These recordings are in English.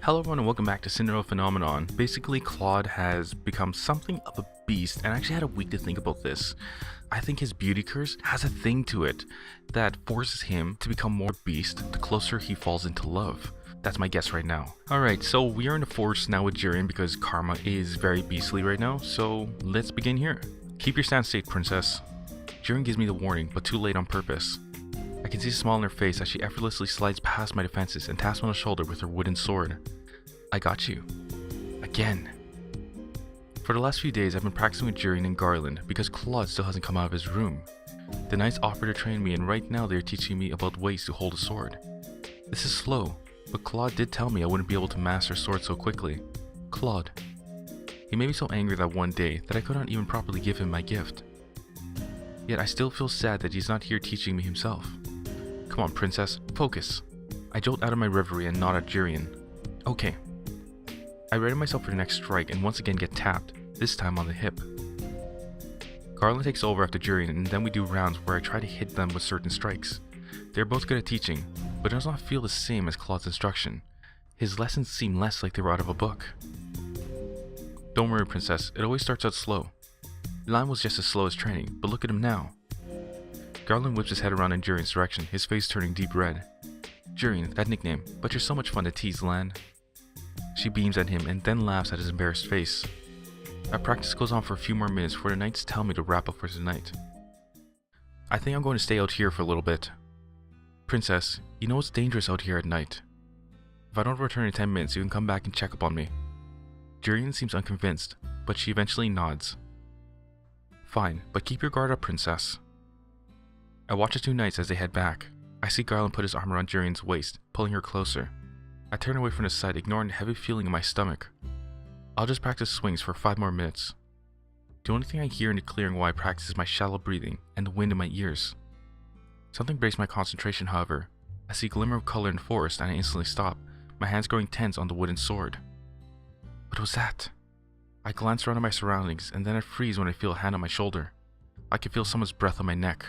Hello everyone and welcome back to Cinderella Phenomenon. Basically, Klaude has become something of a beast, and I actually had a week to think about this. I think his beauty curse has a thing to it that forces him to become more beast the closer he falls into love. That's my guess right now. Alright, so we are in the forest now with Jurien because karma is very beastly right now, so let's begin here. Keep your stand state, princess. Jurien gives me the warning, but too late on purpose. I can see a smile on her face as she effortlessly slides past my defenses and taps me on the shoulder with her wooden sword. I got you. Again. For the last few days I've been practicing with Jurien and Garlan because Klaude still hasn't come out of his room. The knights offered to train me, and right now they are teaching me about ways to hold a sword. This is slow, but Klaude did tell me I wouldn't be able to master a sword so quickly. Klaude. He made me so angry that one day that I could not even properly give him my gift. Yet I still feel sad that he's not here teaching me himself. Come on, princess, focus. I jolt out of my reverie and nod at Jurien. Okay. I ready myself for the next strike and once again get tapped, this time on the hip. Garlan takes over after Jurien, and then we do rounds where I try to hit them with certain strikes. They're both good at teaching, but it does not feel the same as Klaude's instruction. His lessons seem less like they were out of a book. Don't worry, princess, it always starts out slow. Line was just as slow as training, but look at him now. Garlan whips his head around in Jurien's direction, his face turning deep red. Jurien, that nickname, but you're so much fun to tease, Lan. She beams at him and then laughs at his embarrassed face. Our practice goes on for a few more minutes before the knights tell me to wrap up for tonight. I think I'm going to stay out here for a little bit. Princess, you know it's dangerous out here at night. If I don't return in 10 minutes, you can come back and check up on me. Jurien seems unconvinced, but she eventually nods. Fine, but keep your guard up, princess. I watch the two knights as they head back. I see Garlan put his arm around Jurien's waist, pulling her closer. I turn away from the sight, ignoring the heavy feeling in my stomach. I'll just practice swings for 5 more minutes. The only thing I hear in the clearing while I practice is my shallow breathing and the wind in my ears. Something breaks my concentration, however. I see a glimmer of color in the forest and I instantly stop, my hands growing tense on the wooden sword. What was that? I glance around at my surroundings and then I freeze when I feel a hand on my shoulder. I can feel someone's breath on my neck.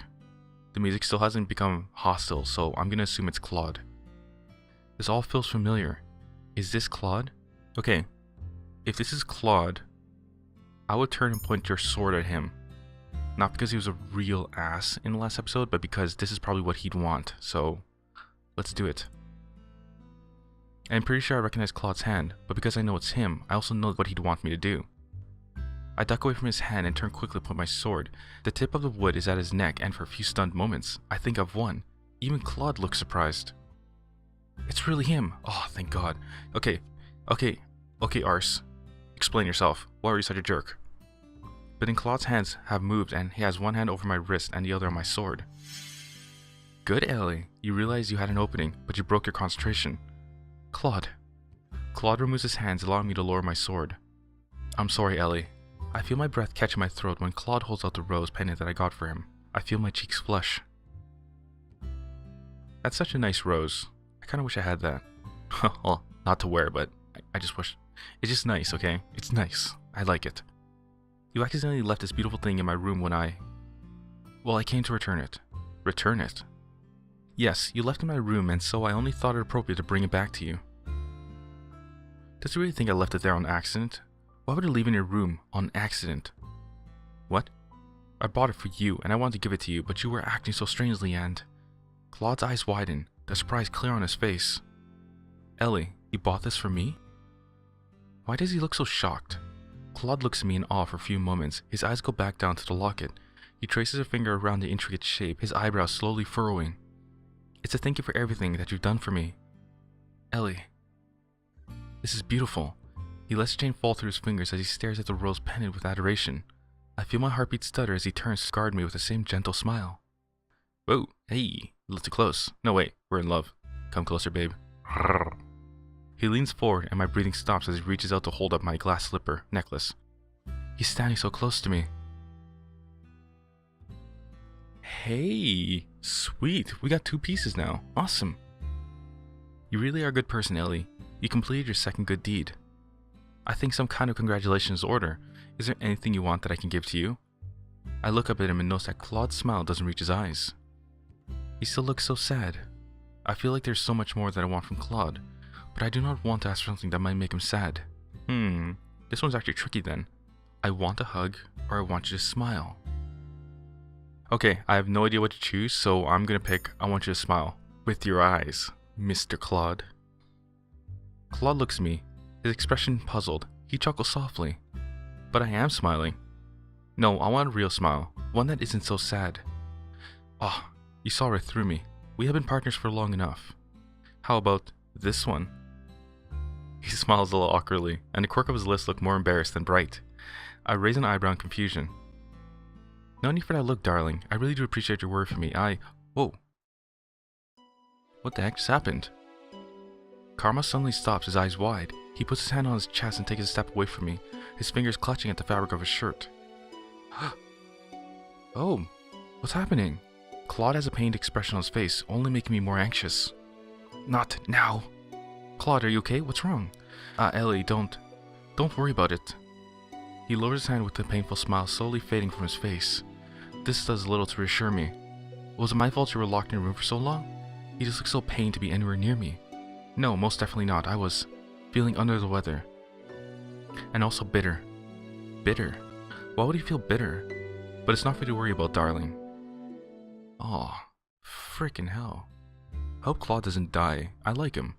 The music still hasn't become hostile, so I'm gonna assume it's Klaude. This all feels familiar. Is this Klaude? Okay, if this is Klaude, I would turn and point your sword at him. Not because he was a real ass in the last episode, but because this is probably what he'd want, so let's do it. I'm pretty sure I recognize Klaude's hand, but because I know it's him, I also know what he'd want me to do. I duck away from his hand and turn quickly to point my sword. The tip of the wood is at his neck, and for a few stunned moments, I think I've won. Even Klaude looks surprised. It's really him. Oh, thank God. Okay, Arse. Explain yourself. Why are you such a jerk? But then Klaude's hands have moved and he has one hand over my wrist and the other on my sword. Good, Elly. You realized you had an opening, but you broke your concentration. Klaude. Klaude removes his hands, allowing me to lower my sword. I'm sorry, Elly. I feel my breath catch in my throat when Klaude holds out the rose pendant that I got for him. I feel my cheeks flush. That's such a nice rose. I kinda wish I had that. Well, not to wear, but I just wish. It's just nice, okay? It's nice. I like it. You accidentally left this beautiful thing in my room when I came to return it. Return it? Yes, you left it in my room, and so I only thought it appropriate to bring it back to you. Does you really think I left it there on accident? Why would I leave it in your room on accident? What? I bought it for you, and I wanted to give it to you, but you were acting so strangely and... Klaude's eyes widen, the surprise clear on his face. Elly, you bought this for me? Why does he look so shocked? Klaude looks at me in awe for a few moments. His eyes go back down to the locket. He traces a finger around the intricate shape, his eyebrows slowly furrowing. It's a thank you for everything that you've done for me. Elly. This is beautiful. He lets the chain fall through his fingers as he stares at the rose pendant with adoration. I feel my heartbeat stutter as he turns to guard me with the same gentle smile. Whoa, hey, a little too close. No, wait, we're in love. Come closer, babe. He leans forward and my breathing stops as he reaches out to hold up my glass slipper necklace. He's standing so close to me. Hey, sweet, we got 2 pieces now. Awesome. You really are a good person, Elly. You completed your second good deed. I think some kind of congratulations order. Is there anything you want that I can give to you? I look up at him and notice that Klaude's smile doesn't reach his eyes. He still looks so sad. I feel like there's so much more that I want from Klaude. but I do not want to ask for something that might make him sad. This one's actually tricky then. I want a hug, or I want you to smile. Okay, I have no idea what to choose, so I'm gonna pick I want you to smile. With your eyes, Mr. Klaude. Klaude looks at me, his expression puzzled. He chuckles softly. But I am smiling. No, I want a real smile, one that isn't so sad. Ah, you saw right through me. We have been partners for long enough. How about this one? He smiles a little awkwardly, and the quirk of his lips look more embarrassed than bright. I raise an eyebrow in confusion. No need for that look, darling. I really do appreciate your worry for me. Whoa. What the heck just happened? Karma suddenly stops, his eyes wide. He puts his hand on his chest and takes a step away from me, his fingers clutching at the fabric of his shirt. Oh, what's happening? Klaude has a pained expression on his face, only making me more anxious. Not now. Klaude, are you okay? What's wrong? Elly, don't worry about it. He lowers his hand with a painful smile slowly fading from his face. This does little to reassure me. Was it my fault you were locked in your room for so long? He just looks so pained to be anywhere near me. No, most definitely not. I was feeling under the weather. And also bitter. Bitter? Why would he feel bitter? But it's not for you to worry about, darling. Aw, frickin' hell. Hope Klaude doesn't die. I like him.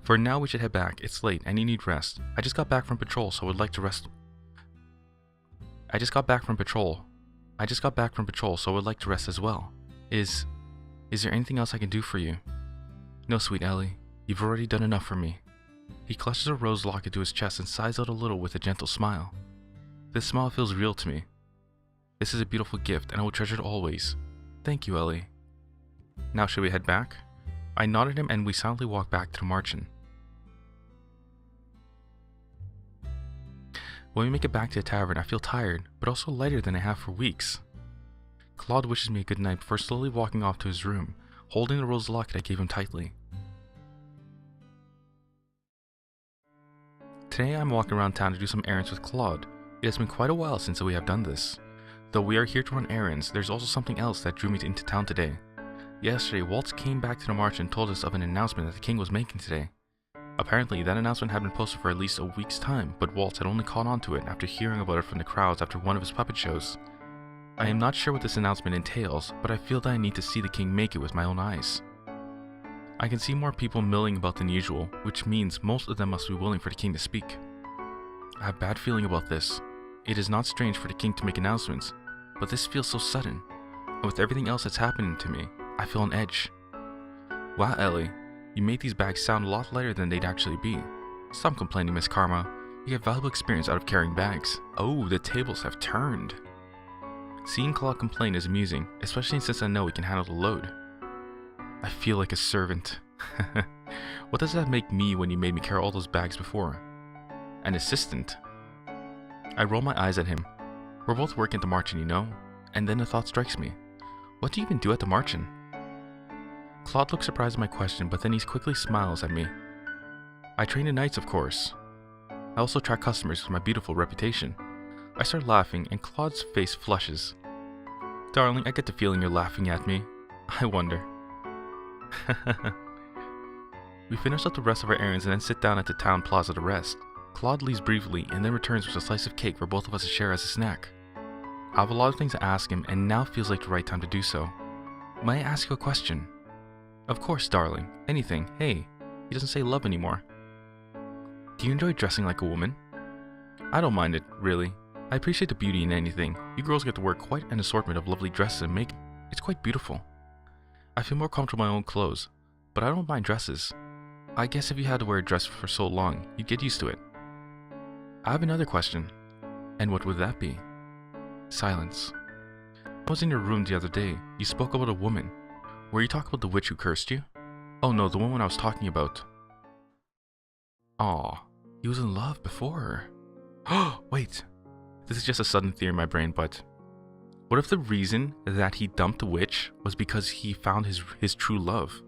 For now, we should head back. It's late, and you need rest. I just got back from patrol, so I would like to rest. So I would like to rest as well. Is there anything else I can do for you? No, sweet Elly. You've already done enough for me. He clutches a rose locket to his chest and sighs out a little with a gentle smile. This smile feels real to me. This is a beautiful gift, and I will treasure it always. Thank you, Elly. Now should we head back? I nodded him and we silently walked back to the Marchen. When we make it back to the tavern, I feel tired, but also lighter than I have for weeks. Klaude wishes me a good night before slowly walking off to his room, holding the rose locket I gave him tightly. Today I'm walking around town to do some errands with Klaude. It has been quite a while since we have done this. Though we are here to run errands, there's also something else that drew me into town today. Yesterday, Waltz came back to the March and told us of an announcement that the king was making today. Apparently, that announcement had been posted for at least a week's time, but Waltz had only caught on to it after hearing about it from the crowds after one of his puppet shows. I am not sure what this announcement entails, but I feel that I need to see the king make it with my own eyes. I can see more people milling about than usual, which means most of them must be willing for the king to speak. I have a bad feeling about this. It is not strange for the king to make announcements, but this feels so sudden, and with everything else that's happening to me, I feel an edge. Wow, Elly, you made these bags sound a lot lighter than they'd actually be. Stop complaining, Miss Karma. You get valuable experience out of carrying bags. Oh, the tables have turned. Seeing Klaude complain is amusing, especially since I know he can handle the load. I feel like a servant. What does that make me when you made me carry all those bags before? An assistant. I roll my eyes at him. We're both working at the Marchen, you know? And then a thought strikes me. What do you even do at the Marchen? Klaude looks surprised at my question, but then he quickly smiles at me. I train in knights, of course. I also attract customers with my beautiful reputation. I start laughing, and Claude's face flushes. Darling, I get the feeling you're laughing at me. I wonder. We finish up the rest of our errands and then sit down at the town plaza to rest. Klaude leaves briefly and then returns with a slice of cake for both of us to share as a snack. I have a lot of things to ask him, and now feels like the right time to do so. May I ask you a question? Of course, darling. Anything. Hey, he doesn't say love anymore. Do you enjoy dressing like a woman? I don't mind it, really. I appreciate the beauty in anything. You girls get to wear quite an assortment of lovely dresses and makeup. It's quite beautiful. I feel more comfortable in my own clothes, but I don't mind dresses. I guess if you had to wear a dress for so long, you'd get used to it. I have another question. And what would that be? Silence. I was in your room the other day. You spoke about a woman. Were you talking about the witch who cursed you? Oh no, the woman I was talking about. Aw, he was in love before her. Oh, wait. This is just a sudden theory in my brain, but what if the reason that he dumped the witch was because he found his true love?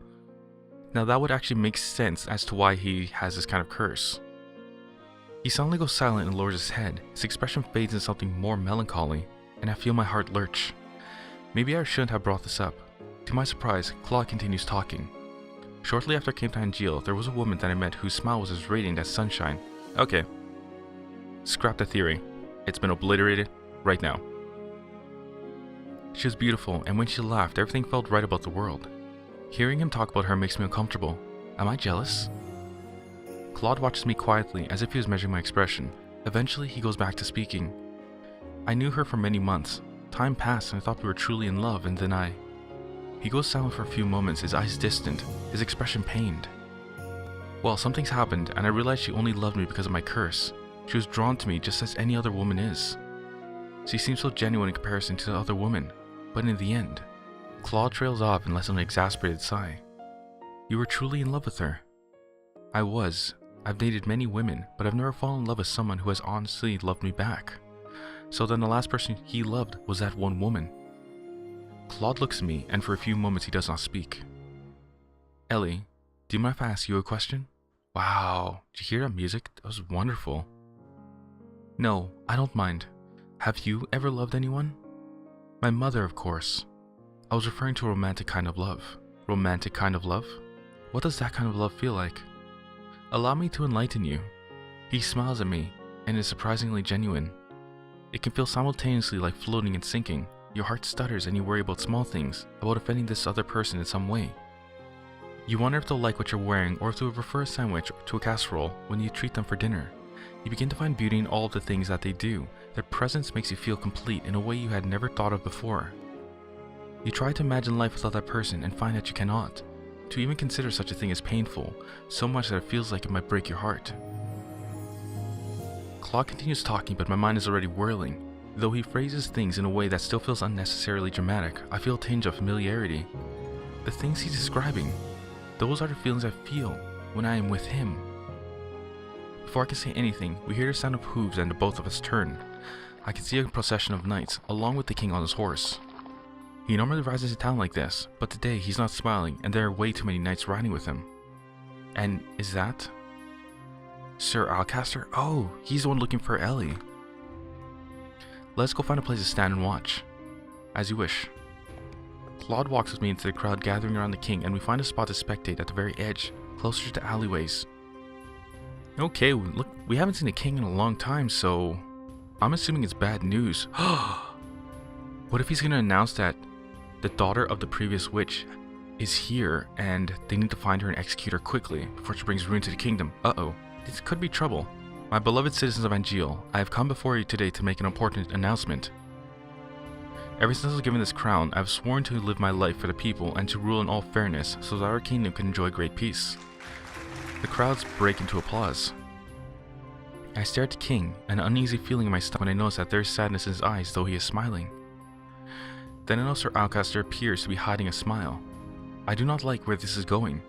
Now that would actually make sense as to why he has this kind of curse. He suddenly goes silent and lowers his head. His expression fades into something more melancholy, and I feel my heart lurch. Maybe I shouldn't have brought this up. To my surprise, Klaude continues talking. Shortly after I came to Angeal, there was a woman that I met whose smile was as radiant as sunshine. Okay. Scrap the theory. It's been obliterated right now. She was beautiful, and when she laughed, everything felt right about the world. Hearing him talk about her makes me uncomfortable. Am I jealous? Klaude watches me quietly, as if he was measuring my expression. Eventually, he goes back to speaking. I knew her for many months. Time passed, and I thought we were truly in love, and then He goes silent for a few moments, his eyes distant, his expression pained. Well, something's happened, and I realized she only loved me because of my curse. She was drawn to me just as any other woman is. She seems so genuine in comparison to the other women, but in the end, Klaude trails off and lets an exasperated sigh. You were truly in love with her. I was. I've dated many women, but I've never fallen in love with someone who has honestly loved me back. So then the last person he loved was that one woman. Klaude looks at me, and for a few moments he does not speak. Elly, do you mind if I ask you a question? Wow, did you hear that music? That was wonderful. No, I don't mind. Have you ever loved anyone? My mother, of course. I was referring to a romantic kind of love. Romantic kind of love? What does that kind of love feel like? Allow me to enlighten you. He smiles at me, and is surprisingly genuine. It can feel simultaneously like floating and sinking. Your heart stutters and you worry about small things, about offending this other person in some way. You wonder if they'll like what you're wearing or if they would prefer a sandwich to a casserole when you treat them for dinner. You begin to find beauty in all of the things that they do. Their presence makes you feel complete in a way you had never thought of before. You try to imagine life without that person and find that you cannot. To even consider such a thing is painful, so much that it feels like it might break your heart. Klaude continues talking, but my mind is already whirling. Though he phrases things in a way that still feels unnecessarily dramatic, I feel a tinge of familiarity. The things he's describing, those are the feelings I feel when I am with him. Before I can say anything, we hear the sound of hooves and the both of us turn. I can see a procession of knights, along with the king on his horse. He normally rides into town like this, but today he's not smiling and there are way too many knights riding with him. And is that Sir Alcaster? Oh, he's the one looking for Elly. Let's go find a place to stand and watch. As you wish. Klaude walks with me into the crowd gathering around the king, and we find a spot to spectate at the very edge, closer to the alleyways. Okay, look, we haven't seen the king in a long time, so I'm assuming it's bad news. What if he's going to announce that the daughter of the previous witch is here, and they need to find her and execute her quickly before she brings ruin to the kingdom? Uh-oh, this could be trouble. My beloved citizens of Angeal, I have come before you today to make an important announcement. Ever since I was given this crown, I have sworn to live my life for the people and to rule in all fairness so that our kingdom can enjoy great peace. The crowds break into applause. I stare at the king, an uneasy feeling in my stomach when I notice that there is sadness in his eyes, though he is smiling. Then I know Sir Alcaster appears to be hiding a smile. I do not like where this is going.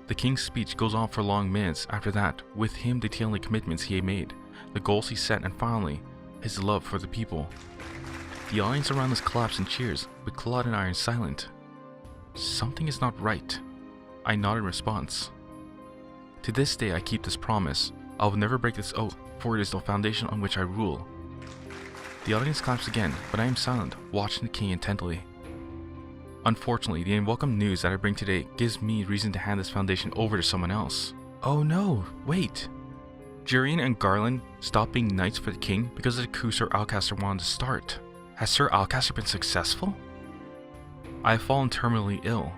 The king's speech goes on for long minutes after that, with him detailing the commitments he had made, the goals he set, and finally, his love for the people. The audience around us claps and cheers, but Klaude and I are silent. Something is not right. I nod in response. To this day I keep this promise. I will never break this oath, for it is the foundation on which I rule. The audience claps again, but I am silent, watching the king intently. Unfortunately, the unwelcome news that I bring today gives me reason to hand this foundation over to someone else. Oh no, wait. Jurien and Garlan stopped being knights for the king because of the coup Sir Alcaster wanted to start. Has Sir Alcaster been successful? I have fallen terminally ill.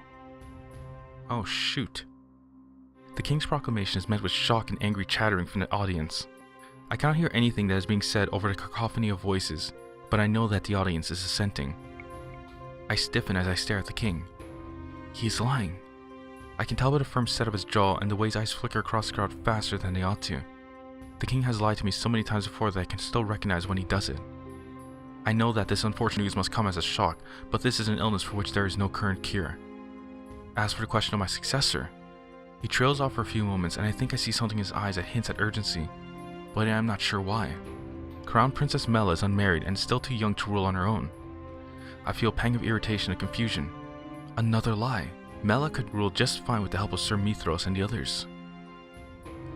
Oh shoot. The king's proclamation is met with shock and angry chattering from the audience. I cannot hear anything that is being said over the cacophony of voices, but I know that the audience is assenting. I stiffen as I stare at the king. He is lying. I can tell by the firm set of his jaw and the way his eyes flicker across the crowd faster than they ought to. The king has lied to me so many times before that I can still recognize when he does it. I know that this unfortunate news must come as a shock, but this is an illness for which there is no current cure. As for the question of my successor, he trails off for a few moments and I think I see something in his eyes that hints at urgency, but I am not sure why. Crown Princess Mela is unmarried and still too young to rule on her own. I feel a pang of irritation and confusion. Another lie. Mela could rule just fine with the help of Sir Mithros and the others.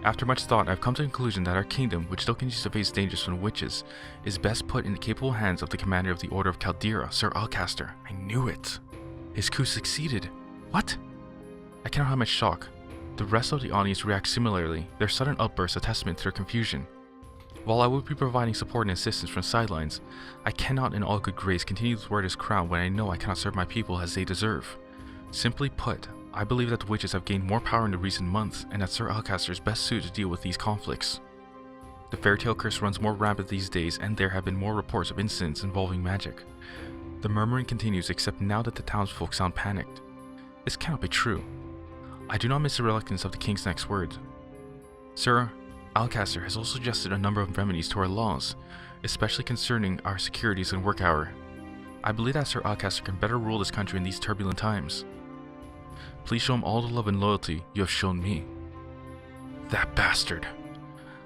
After much thought, I have come to the conclusion that our kingdom, which still continues to face dangers from the witches, is best put in the capable hands of the commander of the Order of Caldera, Sir Alcaster. I knew it. His coup succeeded. What? I cannot hide my shock. The rest of the audience reacts similarly, their sudden outbursts a testament to their confusion. While I would be providing support and assistance from the sidelines, I cannot in all good grace continue to wear this crown when I know I cannot serve my people as they deserve. Simply put, I believe that the witches have gained more power in the recent months, and that Sir Alcaster is best suited to deal with these conflicts. The fairytale curse runs more rampant these days, and there have been more reports of incidents involving magic. The murmuring continues, except now that the townsfolk sound panicked. This cannot be true. I do not miss the reluctance of the king's next words. Sir Alcaster has also suggested a number of remedies to our laws, especially concerning our securities and work hour. I believe that Sir Alcaster can better rule this country in these turbulent times. Please show him all the love and loyalty you have shown me. That bastard.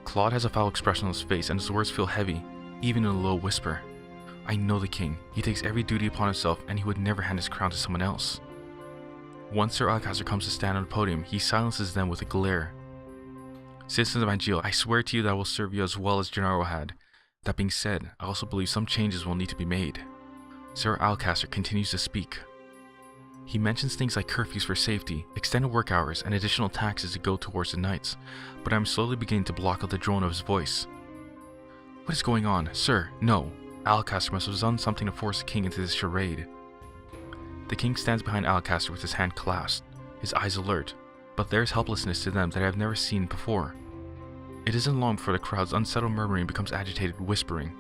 Klaude has a foul expression on his face, and his words feel heavy, even in a low whisper. I know the king. He takes every duty upon himself, and he would never hand his crown to someone else. Once Sir Alcaster comes to stand on the podium, he silences them with a glare. Citizens of Angel, I swear to you that I will serve you as well as Genaro had. That being said, I also believe some changes will need to be made. Sir Alcaster continues to speak. He mentions things like curfews for safety, extended work hours, and additional taxes to go towards the knights, but I am slowly beginning to block out the drone of his voice. What is going on? Sir, no. Alcaster must have done something to force the king into this charade. The king stands behind Alcaster with his hand clasped, his eyes alert, but there is helplessness to them that I have never seen before. It isn't long before the crowd's unsettled murmuring becomes agitated whispering.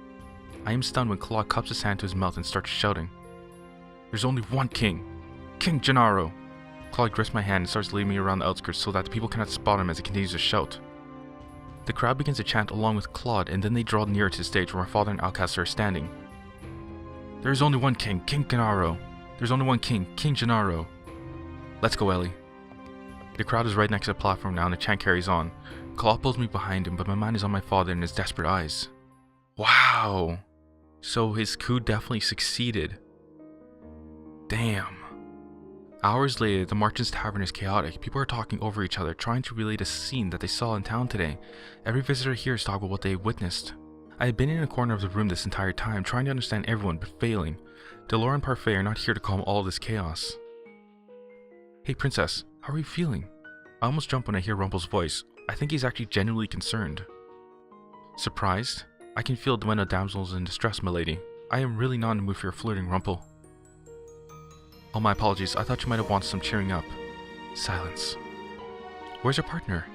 I am stunned when Klaude cups his hand to his mouth and starts shouting. There's only one king! King Genaro! Klaude grips my hand and starts leading me around the outskirts so that the people cannot spot him as he continues to shout. The crowd begins to chant along with Klaude, and then they draw nearer to the stage where my father and Alcaster are standing. There is only one king, King Genaro! There's only one king, King Genaro! Let's go, Elly. The crowd is right next to the platform now and the chant carries on. Klaude pulls me behind him, but my mind is on my father and his desperate eyes. Wow! So his coup definitely succeeded. Damn. Hours later, the Marchen's tavern is chaotic. People are talking over each other, trying to relate a scene that they saw in town today. Every visitor here is talking about what they witnessed. I had been in a corner of the room this entire time, trying to understand everyone, but failing. Delore and Parfait are not here to calm all this chaos. Hey princess, how are you feeling? I almost jump when I hear Rumpel's voice. I think he's actually genuinely concerned. Surprised? I can feel Duenna damsels in distress, milady. I am really not in the mood for your flirting, Rumpel. Oh, my apologies. I thought you might have wanted some cheering up. Silence. Where's your partner?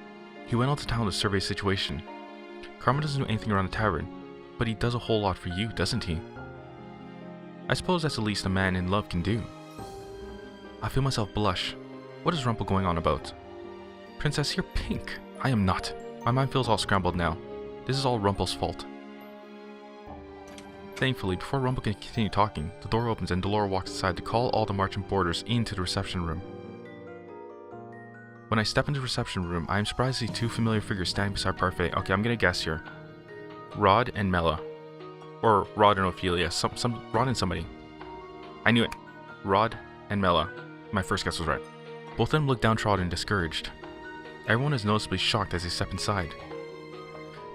He went out to town to survey the situation. Carmen doesn't know anything around the tavern, but he does a whole lot for you, doesn't he? I suppose that's the least a man in love can do. I feel myself blush. What is Rumpel going on about? Princess, you're pink. I am not. My mind feels all scrambled now. This is all Rumpel's fault. Thankfully, before Rumpel can continue talking, the door opens and Delore walks inside to call all the Marchen boarders into the reception room. When I step into the reception room, I am surprised to see two familiar figures standing beside Parfait. Okay, I'm gonna guess here. Rod and Mela. Or Rod and Ophelia. Rod and somebody. I knew it. Rod and Mela. My first guess was right. Both of them look downtrodden and discouraged. Everyone is noticeably shocked as they step inside.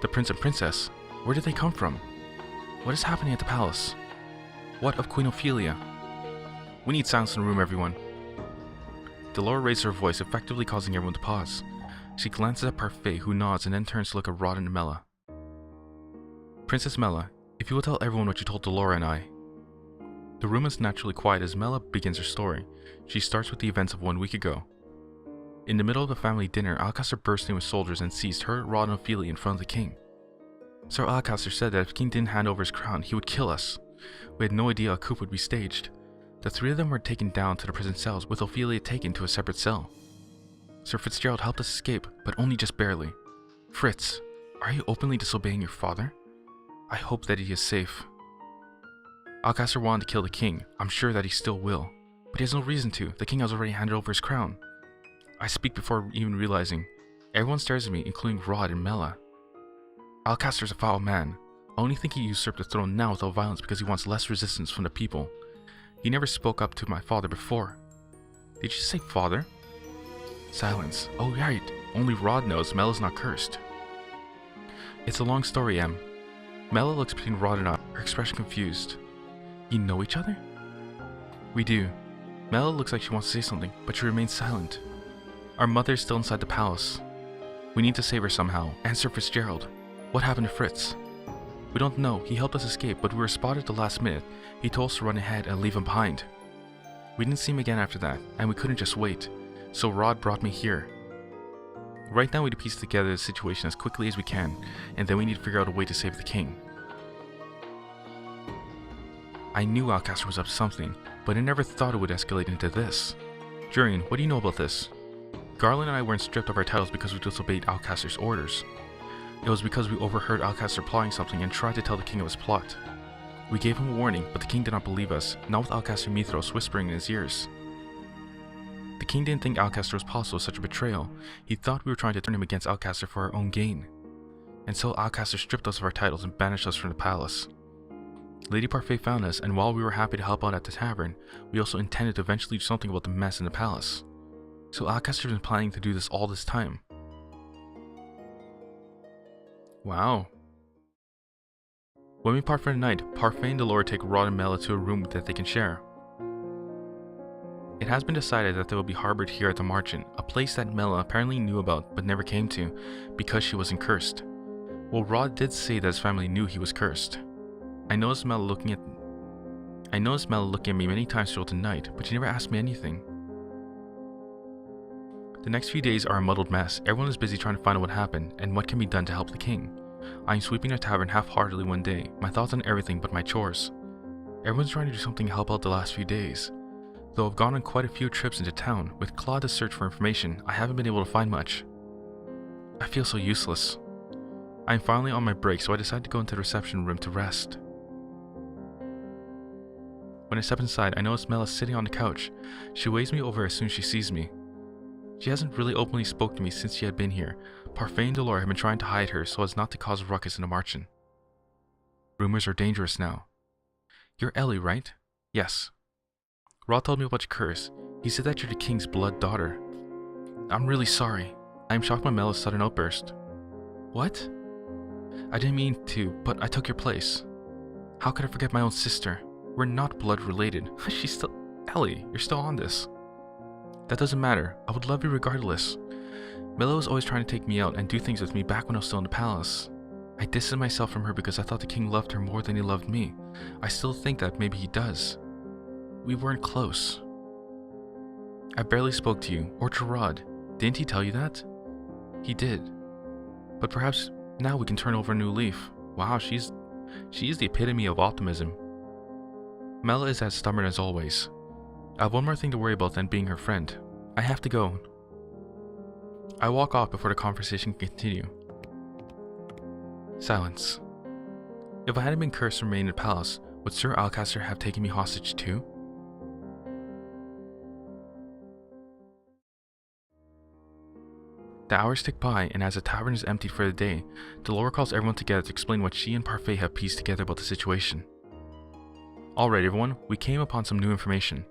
The prince and princess. Where did they come from? What is happening at the palace? What of Queen Ophelia? We need silence in the room, everyone. Delore raises her voice, effectively causing everyone to pause. She glances at Parfait, who nods and then turns to look at Rod and Mela. Princess Mela, if you will tell everyone what you told Delore and I. The room is naturally quiet as Mela begins her story. She starts with the events of 1 week ago. In the middle of the family dinner, Alcaster burst in with soldiers and seized her, Rod, and Ophelia in front of the king. Sir Alcaster said that if the king didn't hand over his crown, he would kill us. We had no idea a coup would be staged. The three of them were taken down to the prison cells, with Ophelia taken to a separate cell. Sir Fitzgerald helped us escape, but only just barely. Fritz, are you openly disobeying your father? I hope that he is safe. Alcaster wanted to kill the king. I'm sure that he still will. But he has no reason to. The king has already handed over his crown. I speak before even realizing. Everyone stares at me, including Rod and Mela. Alcaster's a foul man. I only think he usurped the throne now without violence because he wants less resistance from the people. He never spoke up to my father before. Did you say father? Silence. Oh right, only Rod knows Mela's not cursed. It's a long story, Em. Mela looks between Rod and I, her expression confused. You know each other? We do. Mela looks like she wants to say something, but she remains silent. Our mother is still inside the palace. We need to save her somehow. And Sir Fitzgerald. What happened to Fritz? We don't know. He helped us escape, but we were spotted at the last minute. He told us to run ahead and leave him behind. We didn't see him again after that, and we couldn't just wait. So Rod brought me here. Right now we need to piece together the situation as quickly as we can, and then we need to figure out a way to save the king. I knew Alcaster was up to something, but I never thought it would escalate into this. Jurien, what do you know about this? Garlan and I weren't stripped of our titles because we disobeyed Alcaster's orders. It was because we overheard Alcaster plotting something and tried to tell the king of his plot. We gave him a warning, but the king did not believe us, not with Alcaster Mithros whispering in his ears. The king didn't think Alcaster was possible with such a betrayal. He thought we were trying to turn him against Alcaster for our own gain. And so Alcaster stripped us of our titles and banished us from the palace. Lady Parfait found us, and while we were happy to help out at the tavern, we also intended to eventually do something about the mess in the palace. So Alcaster's been planning to do this all this time. Wow. When we part for the night, Parfait and Delora take Rod and Mela to a room that they can share. It has been decided that they will be harbored here at the Marchen, a place that Mela apparently knew about but never came to, because she wasn't cursed. Well, Rod did say that his family knew he was cursed. I noticed Mela looking at me many times throughout the night, but she never asked me anything. The next few days are a muddled mess. Everyone is busy trying to find out what happened and what can be done to help the king. I am sweeping the tavern half-heartedly one day, my thoughts on everything but my chores. Everyone's trying to do something to help out the last few days. Though I've gone on quite a few trips into town, with Klaude to search for information, I haven't been able to find much. I feel so useless. I am finally on my break, so I decide to go into the reception room to rest. When I step inside, I notice Mela sitting on the couch. She waves me over as soon as she sees me. She hasn't really openly spoken to me since she had been here. Parfait and Delora have been trying to hide her so as not to cause a ruckus in the Marchen. Rumors are dangerous now. You're Elly, right? Yes. Rod told me about your curse. He said that you're the king's blood daughter. I'm really sorry. I am shocked by Mela's sudden outburst. What? I didn't mean to, but I took your place. How could I forget my own sister? We're not blood related. She's still... Elly, you're still on this. That doesn't matter. I would love you regardless. Mela was always trying to take me out and do things with me back when I was still in the palace. I distanced myself from her because I thought the king loved her more than he loved me. I still think that maybe he does. We weren't close. I barely spoke to you, or to Rod. Didn't he tell you that? He did. But perhaps now we can turn over a new leaf. Wow, she's the epitome of optimism. Mela is as stubborn as always. I have one more thing to worry about than being her friend. I have to go. I walk off before the conversation can continue. Silence. If I hadn't been cursed to remain in the palace, would Sir Alcaster have taken me hostage too? The hours tick by, and as the tavern is empty for the day, Delora calls everyone together to explain what she and Parfait have pieced together about the situation. Alright everyone, we came upon some new information.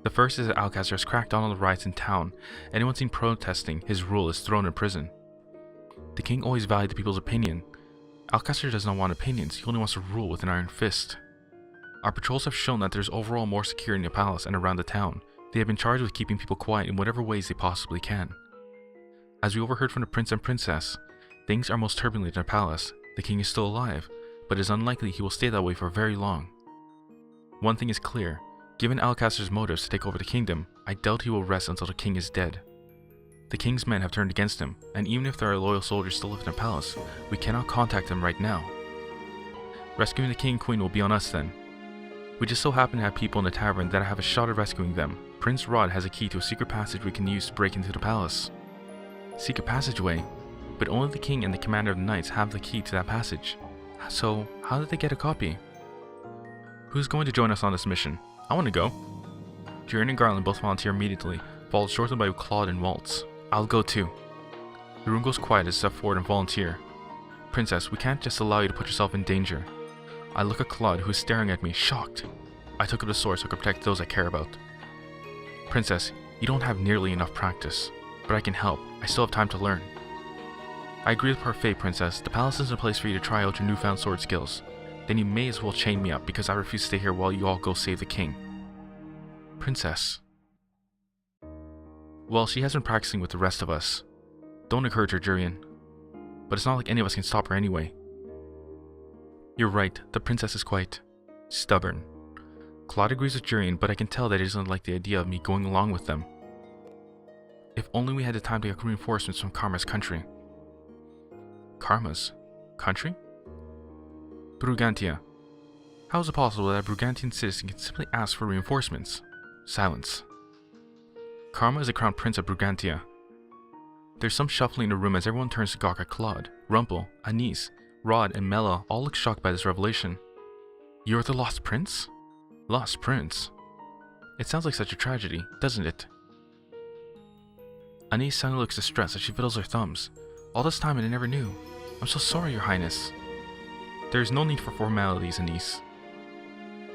The first is that Alcaster has cracked down on the riots in town. Anyone seen protesting his rule is thrown in prison. The king always valued the people's opinion. Alcaster does not want opinions, he only wants to rule with an iron fist. Our patrols have shown that there is overall more security in the palace and around the town. They have been charged with keeping people quiet in whatever ways they possibly can. As we overheard from the prince and princess, things are most turbulent in the palace. The king is still alive, but it is unlikely he will stay that way for very long. One thing is clear. Given Alcaster's motives to take over the kingdom, I doubt he will rest until the king is dead. The king's men have turned against him, and even if there are loyal soldiers still left in the palace, we cannot contact them right now. Rescuing the king and queen will be on us then. We just so happen to have people in the tavern that have a shot at rescuing them. Prince Rod has a key to a secret passage we can use to break into the palace. Secret passageway? But only the king and the commander of the knights have the key to that passage. So, how did they get a copy? Who's going to join us on this mission? I want to go. Jurien and Garlan both volunteer immediately, followed shortly by Klaude and Waltz. I'll go too. The room goes quiet as I step forward and volunteer. Princess, we can't just allow you to put yourself in danger. I look at Klaude, who is staring at me, shocked. I took up the sword so I could protect those I care about. Princess, you don't have nearly enough practice, but I can help. I still have time to learn. I agree with Parfait, Princess. The palace isn't a place for you to try out your newfound sword skills. Then you may as well chain me up because I refuse to stay here while you all go save the king. Princess. Well, she has been practicing with the rest of us. Don't encourage her, Jurien. But it's not like any of us can stop her anyway. You're right, the princess is quite stubborn. Klaude agrees with Jurien, but I can tell that he doesn't like the idea of me going along with them. If only we had the time to get reinforcements from Karma's country. Karma's country? Brugantia. How is it possible that a Brugantian citizen can simply ask for reinforcements? Silence. Karma is the crown prince of Brugantia. There's some shuffling in the room as everyone turns to gawk at Klaude, Rumpel, Anise, Rod, and Mela all look shocked by this revelation. You're the lost prince? Lost prince? It sounds like such a tragedy, doesn't it? Anise suddenly looks distressed as she fiddles her thumbs. All this time and I never knew. I'm so sorry, Your Highness. There is no need for formalities, Anise.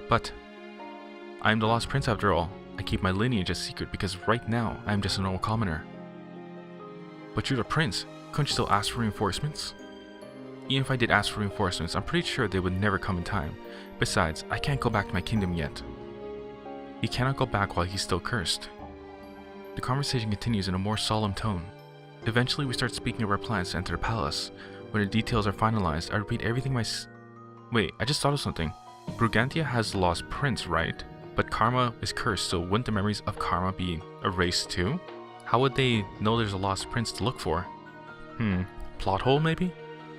But I am the lost prince after all. I keep my lineage a secret because right now I am just a normal commoner. But you're the prince. Couldn't you still ask for reinforcements? Even if I did ask for reinforcements, I'm pretty sure they would never come in time. Besides, I can't go back to my kingdom yet. He cannot go back while he's still cursed. The conversation continues in a more solemn tone. Eventually, we start speaking of our plans to enter the palace. When the details are finalized, I repeat everything Wait, I just thought of something. Brugantia has the lost prince, right? But Karma is cursed, so wouldn't the memories of Karma be erased too? How would they know there's a lost prince to look for? Plot hole maybe?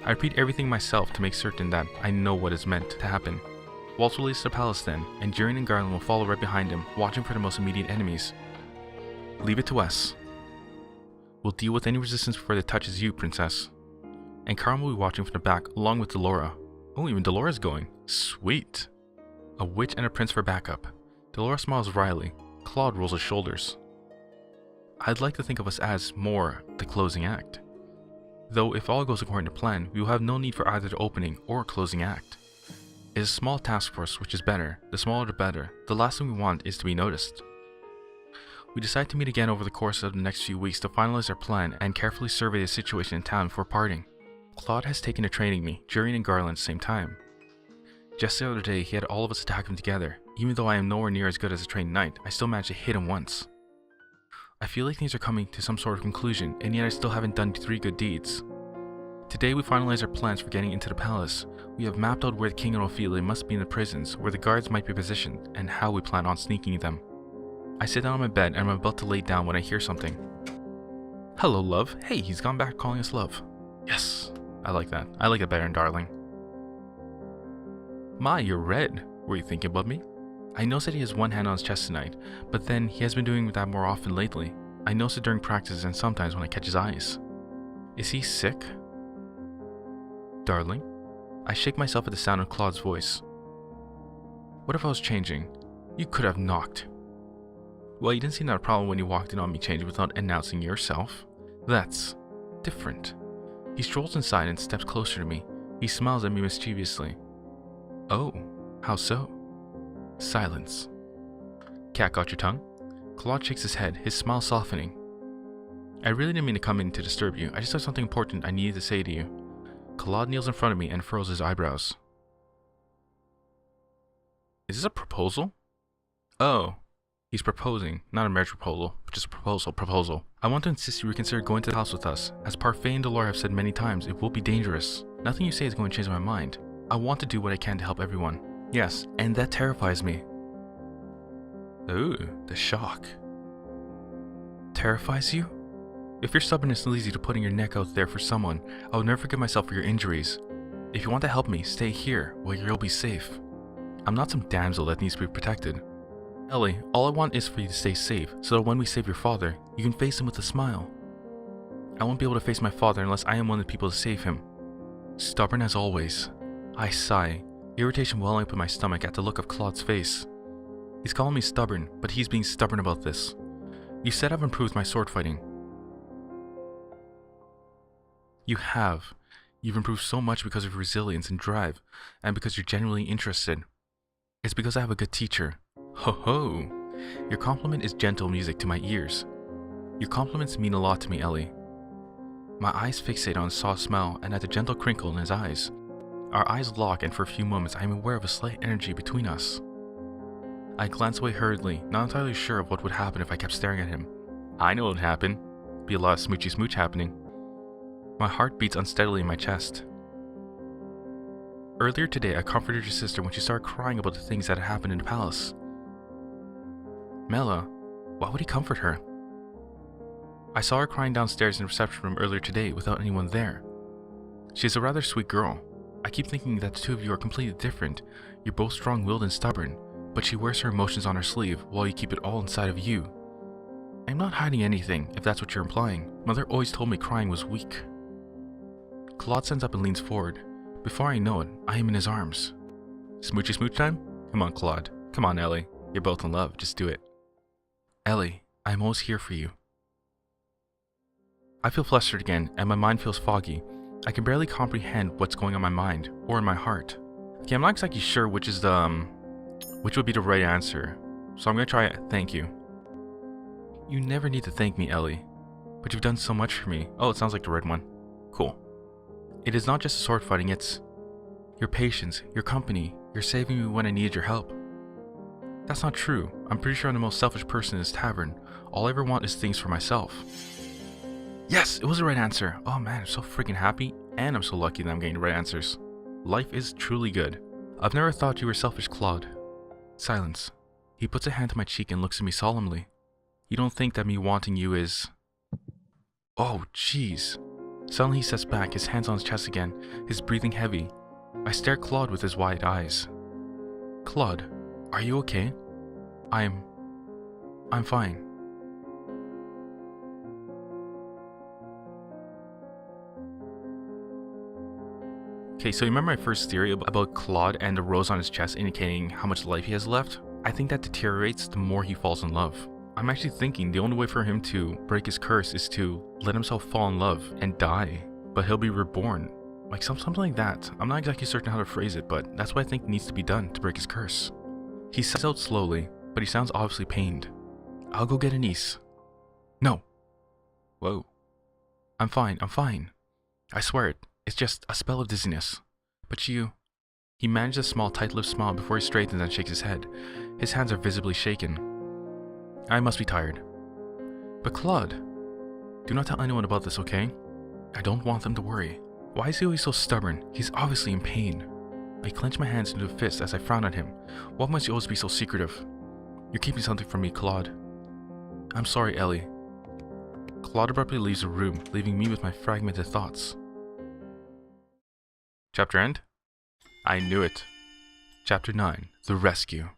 I repeat everything myself to make certain that I know what is meant to happen. Waltz will lead to the palace then, and Jurien and Garlan will follow right behind him, watching for the most immediate enemies. Leave it to us. We'll deal with any resistance before it touches you, princess. And Karma will be watching from the back, along with Delora. Oh, even Delora's going. Sweet. A witch and a prince for backup. Delora smiles wryly. Klaude rolls his shoulders. I'd like to think of us as more the closing act. Though if all goes according to plan, we will have no need for either the opening or closing act. It's a small task force, which is better. The smaller the better. The last thing we want is to be noticed. We decide to meet again over the course of the next few weeks to finalize our plan and carefully survey the situation in town before parting. Klaude has taken to training me, Jurien and Garlan at the same time. Just the other day, he had all of us attack him together. Even though I am nowhere near as good as a trained knight, I still managed to hit him once. I feel like things are coming to some sort of conclusion, and yet I still haven't done 3 good deeds. Today we finalize our plans for getting into the palace. We have mapped out where the king and Ophelia must be in the prisons, where the guards might be positioned, and how we plan on sneaking them. I sit down on my bed and I'm about to lay down when I hear something. Hello, love. Hey, he's gone back calling us love. Yes, I like that. I like it better than darling. My, you're red. Were you thinking about me? I noticed that he has one hand on his chest tonight, but then he has been doing that more often lately. I notice it during practices and sometimes when I catch his eyes. Is he sick? Darling? I shake myself at the sound of Claude's voice. What if I was changing? You could have knocked. Well, you didn't seem to have a problem when you walked in on me changing without announcing yourself. That's different. He strolls inside and steps closer to me. He smiles at me mischievously. Oh, how so? Silence. Cat got your tongue? Klaude shakes his head, his smile softening. I really didn't mean to come in to disturb you. I just have something important I needed to say to you. Klaude kneels in front of me and furrows his eyebrows. Is this a proposal? Oh, he's proposing, not a marriage proposal, but just a proposal. I want to insist you reconsider going to the house with us. As Parfait and Delora have said many times, it will be dangerous. Nothing you say is going to change my mind. I want to do what I can to help everyone. Yes, and that terrifies me. Ooh, the shock. Terrifies you? If your stubbornness leads you to putting your neck out there for someone, I will never forgive myself for your injuries. If you want to help me, stay here, where you'll be safe. I'm not some damsel that needs to be protected. Elly, all I want is for you to stay safe, so that when we save your father, you can face him with a smile. I won't be able to face my father unless I am one of the people to save him. Stubborn as always. I sigh, irritation welling up in my stomach at the look of Claude's face. He's calling me stubborn, but he's being stubborn about this. You said I've improved my sword fighting. You have. You've improved so much because of your resilience and drive, and because you're genuinely interested. It's because I have a good teacher. Ho ho! Your compliment is gentle music to my ears. Your compliments mean a lot to me, Elly. My eyes fixate on his soft smile and at the gentle crinkle in his eyes. Our eyes lock, and for a few moments I am aware of a slight energy between us. I glance away hurriedly, not entirely sure of what would happen if I kept staring at him. I know what'll happen. Be a lot of smoochy smooch happening. My heart beats unsteadily in my chest. Earlier today, I comforted your sister when she started crying about the things that had happened in the palace. Mela, why would he comfort her? I saw her crying downstairs in the reception room earlier today without anyone there. She is a rather sweet girl. I keep thinking that the two of you are completely different. You're both strong-willed and stubborn, but she wears her emotions on her sleeve while you keep it all inside of you. I'm not hiding anything, if that's what you're implying. Mother always told me crying was weak. Klaude stands up and leans forward. Before I know it, I am in his arms. Smoochy smooch time? Come on, Klaude. Come on, Elly. You're both in love. Just do it. Elly, I'm always here for you. I feel flustered again, and my mind feels foggy. I can barely comprehend what's going on in my mind, or in my heart. Okay, I'm not exactly sure which would be the right answer, so I'm gonna try it. Thank you. You never need to thank me, Elly, but you've done so much for me. Oh, it sounds like the red one. Cool. It is not just sword fighting, it's your patience, your company, you're saving me when I needed your help. That's not true. I'm pretty sure I'm the most selfish person in this tavern. All I ever want is things for myself. Yes, it was the right answer. Oh man, I'm so freaking happy, and I'm so lucky that I'm getting the right answers. Life is truly good. I've never thought you were selfish, Klaude. Silence. He puts a hand to my cheek and looks at me solemnly. You don't think that me wanting you is... Oh, jeez. Suddenly he steps back, his hands on his chest again, his breathing heavy. I stare at Klaude with his wide eyes. Klaude, are you okay? I'm fine. Okay, so you remember my first theory about Klaude and the rose on his chest indicating how much life he has left? I think that deteriorates the more he falls in love. I'm actually thinking the only way for him to break his curse is to let himself fall in love and die, but he'll be reborn. Like something like that. I'm not exactly certain how to phrase it, but that's what I think needs to be done to break his curse. He says out slowly, but he sounds obviously pained. I'll go get Anise. No. Whoa. I'm fine. I swear it. It's just a spell of dizziness. But you... He manages a small tight-lipped smile before he straightens and shakes his head. His hands are visibly shaken. I must be tired. But Klaude, do not tell anyone about this, okay? I don't want them to worry. Why is he always so stubborn? He's obviously in pain. I clench my hands into a fist as I frown at him. Why must you always be so secretive? You're keeping something from me, Klaude. I'm sorry, Elly. Klaude abruptly leaves the room, leaving me with my fragmented thoughts. Chapter end? I knew it. Chapter 9. The Rescue.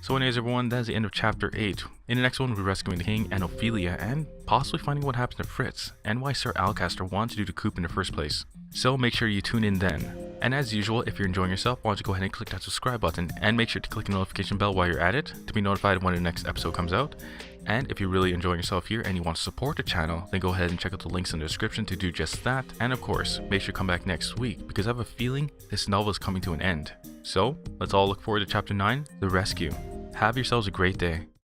So anyways everyone, that is the end of chapter 8. In the next one we'll be rescuing the king and Ophelia and possibly finding what happened to Fritz and why Sir Alcaster wanted to do the coup in the first place. So make sure you tune in then. And as usual, if you're enjoying yourself, why don't you go ahead and click that subscribe button and make sure to click the notification bell while you're at it to be notified when the next episode comes out. And if you're really enjoying yourself here and you want to support the channel, then go ahead and check out the links in the description to do just that. And of course, make sure to come back next week because I have a feeling this novel is coming to an end. So let's all look forward to chapter 9, The Rescue. Have yourselves a great day.